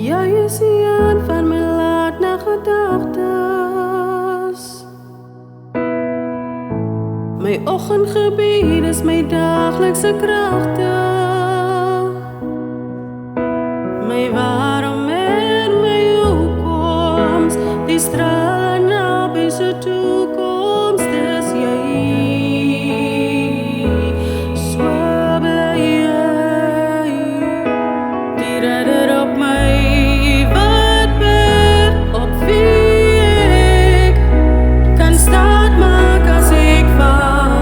Jy is die een van my laat nagedagtes. My oggendgebied is my daglikse kragte. My waarom en my hoekoms, die straal naby se toekoms, dis jy. Swabbel jy, die redder op my wat ber, op wie ek kan staat maak as ek val.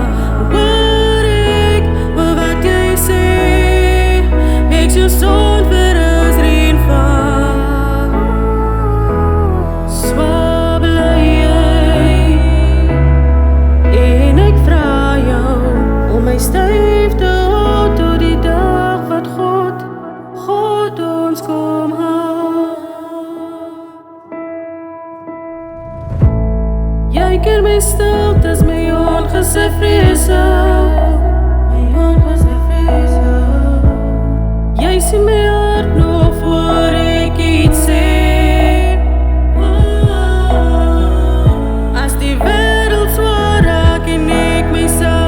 Hoor ek wat jy sê, ek jou son vir styf te hou tot die dag wat God ons kom haal. Jy ken my stiltes, my ongesê vrese, jy sien my hart nog voor ek iets sê. As die wêreld swaar raak en ek myself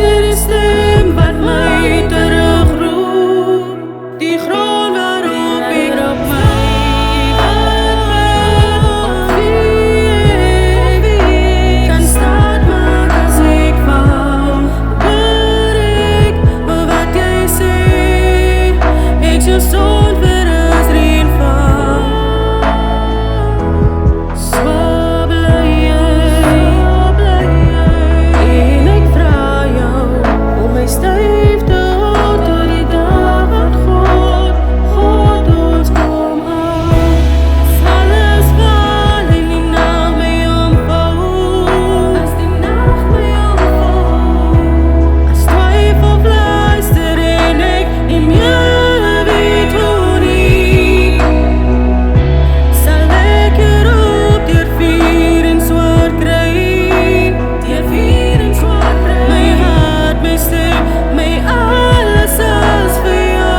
die stem wat my terugroep, die grond waarop ek op my op wie ek kan staat maak as ek val. Hoor ek wat jy sê, ek jou son vir as reën val. Swabbel jy, en ek vra my styf te hou tot die dag wat God ons kom haal. Alles val en die nag my omvou, as die nag my omvou, as twyfel fluister en ek nie meer weet hoe nie, sal ek jou roep deur vuur en swaar kry, deur vuur en swaar kry. My hart, my stem, my alles is vir jou.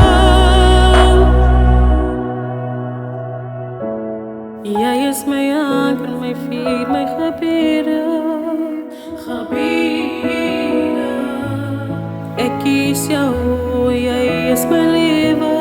Jy is my anker, my vuur, my gebiede. Ek kies jou, jy is my lewe.